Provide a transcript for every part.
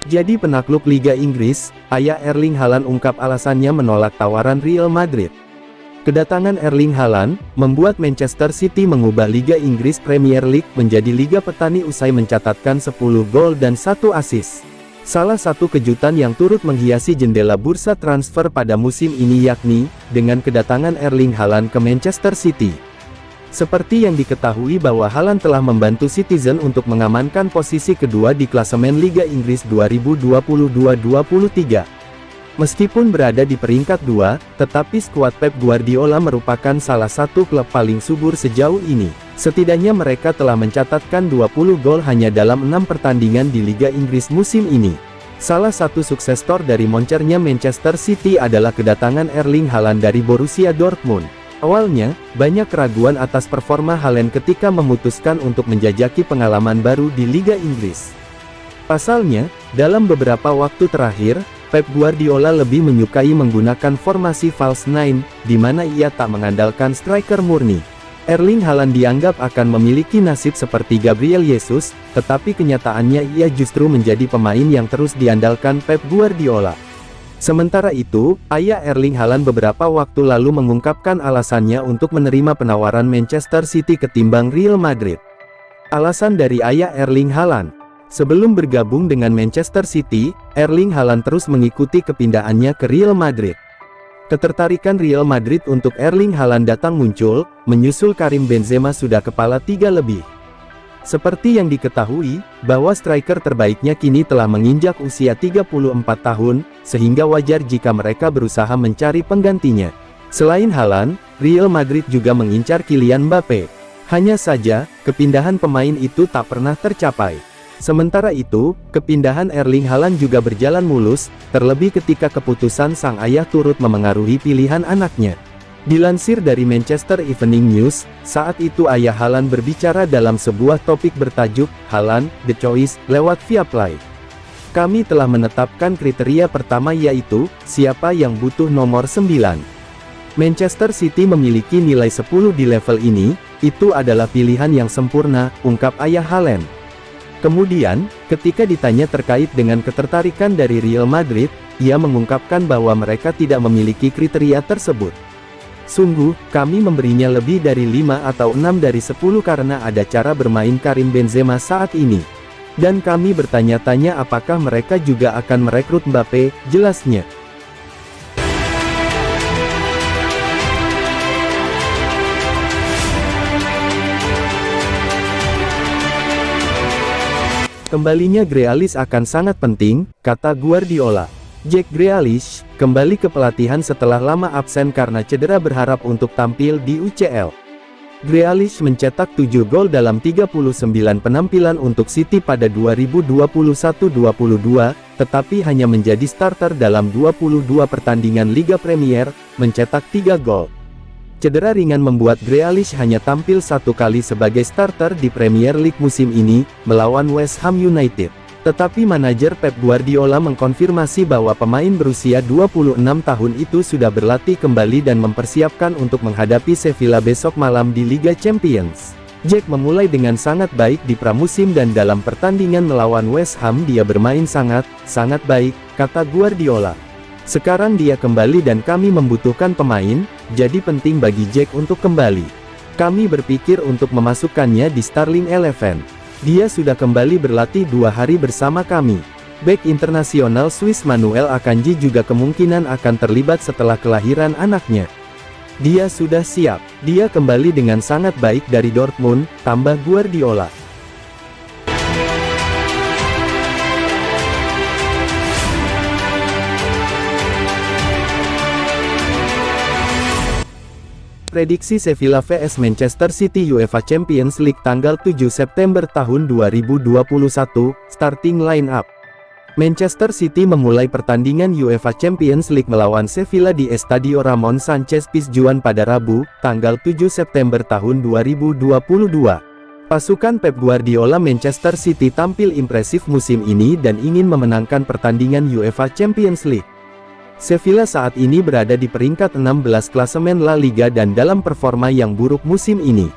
Jadi penakluk Liga Inggris, ayah Erling Haaland ungkap alasannya menolak tawaran Real Madrid. Kedatangan Erling Haaland membuat Manchester City mengubah Liga Inggris Premier League menjadi Liga Petani usai mencatatkan 10 gol dan 1 assist. Salah satu kejutan yang turut menghiasi jendela bursa transfer pada musim ini yakni, dengan kedatangan Erling Haaland ke Manchester City. Seperti yang diketahui bahwa Haaland telah membantu Citizen untuk mengamankan posisi kedua di klasemen Liga Inggris 2022-23. Meskipun berada di peringkat 2, tetapi skuad Pep Guardiola merupakan salah satu klub paling subur sejauh ini. Setidaknya mereka telah mencatatkan 20 gol hanya dalam 6 pertandingan di Liga Inggris musim ini. Salah satu sukses story dari moncernya Manchester City adalah kedatangan Erling Haaland dari Borussia Dortmund. Awalnya, banyak keraguan atas performa Haaland ketika memutuskan untuk menjajaki pengalaman baru di Liga Inggris. Pasalnya, dalam beberapa waktu terakhir, Pep Guardiola lebih menyukai menggunakan formasi false nine, di mana ia tak mengandalkan striker murni. Erling Haaland dianggap akan memiliki nasib seperti Gabriel Jesus, tetapi kenyataannya ia justru menjadi pemain yang terus diandalkan Pep Guardiola. Sementara itu, ayah Erling Haaland beberapa waktu lalu mengungkapkan alasannya untuk menerima penawaran Manchester City ketimbang Real Madrid. Alasan dari ayah Erling Haaland: sebelum bergabung dengan Manchester City, Erling Haaland terus mengikuti kepindahannya ke Real Madrid. Ketertarikan Real Madrid untuk Erling Haaland datang muncul, menyusul Karim Benzema sudah kepala 3 lebih. Seperti yang diketahui, bahwa striker terbaiknya kini telah menginjak usia 34 tahun, sehingga wajar jika mereka berusaha mencari penggantinya. Selain Haaland, Real Madrid juga mengincar Kylian Mbappe. Hanya saja, kepindahan pemain itu tak pernah tercapai. Sementara itu, kepindahan Erling Haaland juga berjalan mulus, terlebih ketika keputusan sang ayah turut memengaruhi pilihan anaknya. Dilansir dari Manchester Evening News, saat itu ayah Haaland berbicara dalam sebuah topik bertajuk, Haaland, The Choice, lewat Viaplay. Kami telah menetapkan kriteria pertama yaitu, siapa yang butuh nomor 9. Manchester City memiliki nilai 10 di level ini, itu adalah pilihan yang sempurna, ungkap ayah Haaland. Kemudian, ketika ditanya terkait dengan ketertarikan dari Real Madrid, ia mengungkapkan bahwa mereka tidak memiliki kriteria tersebut. Sungguh, kami memberinya lebih dari 5 atau 6 dari 10 karena ada cara bermain Karim Benzema saat ini. Dan kami bertanya-tanya apakah mereka juga akan merekrut Mbappe, jelasnya. Kembalinya Grealish akan sangat penting, kata Guardiola. Jack Grealish kembali ke pelatihan setelah lama absen karena cedera berharap untuk tampil di UCL. Grealish mencetak 7 gol dalam 39 penampilan untuk City pada 2021-22, tetapi hanya menjadi starter dalam 22 pertandingan Liga Premier, mencetak 3 gol. Cedera ringan membuat Grealish hanya tampil 1 kali sebagai starter di Premier League musim ini, melawan West Ham United. Tetapi manajer Pep Guardiola mengkonfirmasi bahwa pemain berusia 26 tahun itu sudah berlatih kembali dan mempersiapkan untuk menghadapi Sevilla besok malam di Liga Champions. Jack memulai dengan sangat baik di pramusim dan dalam pertandingan melawan West Ham dia bermain sangat baik, kata Guardiola. Sekarang dia kembali dan kami membutuhkan pemain, jadi penting bagi Jack untuk kembali. Kami berpikir untuk memasukkannya di Starting 11. Dia sudah kembali berlatih 2 hari bersama kami. Bek internasional Swiss Manuel Akanji juga kemungkinan akan terlibat setelah kelahiran anaknya. Dia sudah siap. Dia kembali dengan sangat baik dari Dortmund, tambah Guardiola. Prediksi Sevilla vs Manchester City UEFA Champions League tanggal 7 September tahun 2021, starting line up. Manchester City memulai pertandingan UEFA Champions League melawan Sevilla di Estadio Ramon Sanchez Pizjuan pada Rabu, tanggal 7 September tahun 2022. Pasukan Pep Guardiola Manchester City tampil impresif musim ini dan ingin memenangkan pertandingan UEFA Champions League. Sevilla saat ini berada di peringkat 16 klasemen La Liga dan dalam performa yang buruk musim ini.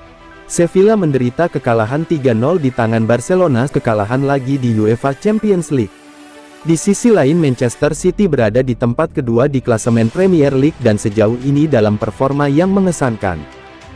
Sevilla menderita kekalahan 3-0 di tangan Barcelona, kekalahan lagi di UEFA Champions League. Di sisi lain Manchester City berada di tempat kedua di klasemen Premier League dan sejauh ini dalam performa yang mengesankan.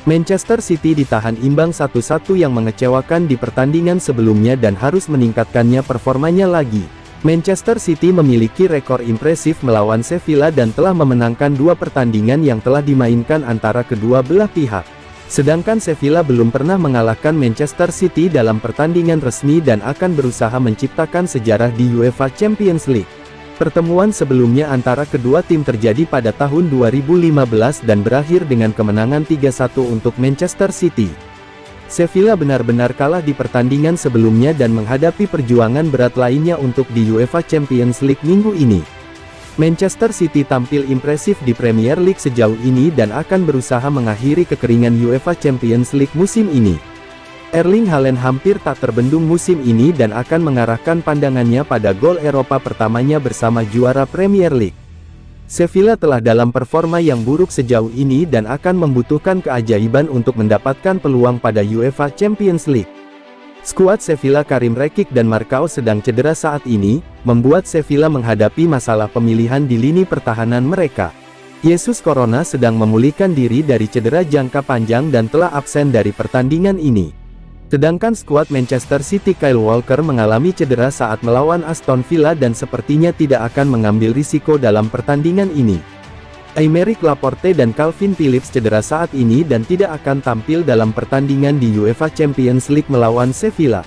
Manchester City ditahan imbang 1-1 yang mengecewakan di pertandingan sebelumnya dan harus meningkatkannya performanya lagi. Manchester City memiliki rekor impresif melawan Sevilla dan telah memenangkan 2 pertandingan yang telah dimainkan antara kedua belah pihak. Sedangkan Sevilla belum pernah mengalahkan Manchester City dalam pertandingan resmi dan akan berusaha menciptakan sejarah di UEFA Champions League. Pertemuan sebelumnya antara kedua tim terjadi pada tahun 2015 dan berakhir dengan kemenangan 3-1 untuk Manchester City. Sevilla benar-benar kalah di pertandingan sebelumnya dan menghadapi perjuangan berat lainnya untuk di UEFA Champions League minggu ini. Manchester City tampil impresif di Premier League sejauh ini dan akan berusaha mengakhiri kekeringan UEFA Champions League musim ini. Erling Haaland hampir tak terbendung musim ini dan akan mengarahkan pandangannya pada gol Eropa pertamanya bersama juara Premier League. Sevilla telah dalam performa yang buruk sejauh ini dan akan membutuhkan keajaiban untuk mendapatkan peluang pada UEFA Champions League. Skuad Sevilla Karim Rekik dan Marcao sedang cedera saat ini, membuat Sevilla menghadapi masalah pemilihan di lini pertahanan mereka. Jesus Corona sedang memulihkan diri dari cedera jangka panjang dan telah absen dari pertandingan ini. Sedangkan skuad Manchester City Kyle Walker mengalami cedera saat melawan Aston Villa dan sepertinya tidak akan mengambil risiko dalam pertandingan ini. Aymeric Laporte dan Calvin Phillips cedera saat ini dan tidak akan tampil dalam pertandingan di UEFA Champions League melawan Sevilla.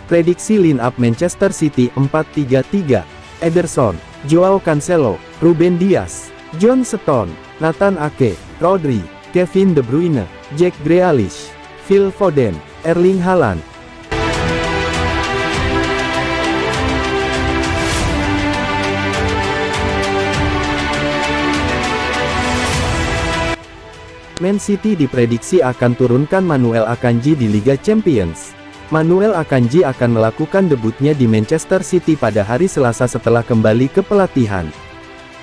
Prediksi line up Manchester City 4-3-3. Ederson, Joao Cancelo, Ruben Dias, John Stones, Nathan Ake, Rodri, Kevin De Bruyne, Jack Grealish, Phil Foden, Erling Haaland. Man City diprediksi akan turunkan Manuel Akanji di Liga Champions. Manuel Akanji akan melakukan debutnya di Manchester City pada hari Selasa setelah kembali ke pelatihan.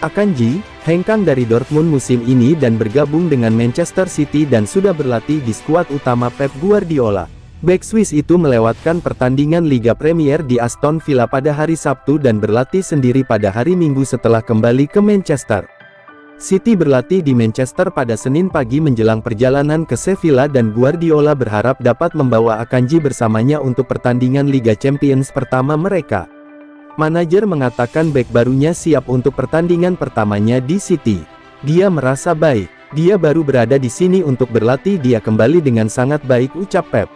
Akanji, hengkang dari Dortmund musim ini dan bergabung dengan Manchester City dan sudah berlatih di skuad utama Pep Guardiola. Bek Swiss itu melewatkan pertandingan Liga Premier di Aston Villa pada hari Sabtu dan berlatih sendiri pada hari Minggu setelah kembali ke Manchester. City berlatih di Manchester pada Senin pagi menjelang perjalanan ke Sevilla dan Guardiola berharap dapat membawa Akanji bersamanya untuk pertandingan Liga Champions pertama mereka. Manajer mengatakan bek barunya siap untuk pertandingan pertamanya di City. Dia merasa baik, dia baru berada di sini untuk berlatih, dia kembali dengan sangat baik, ucap Pep.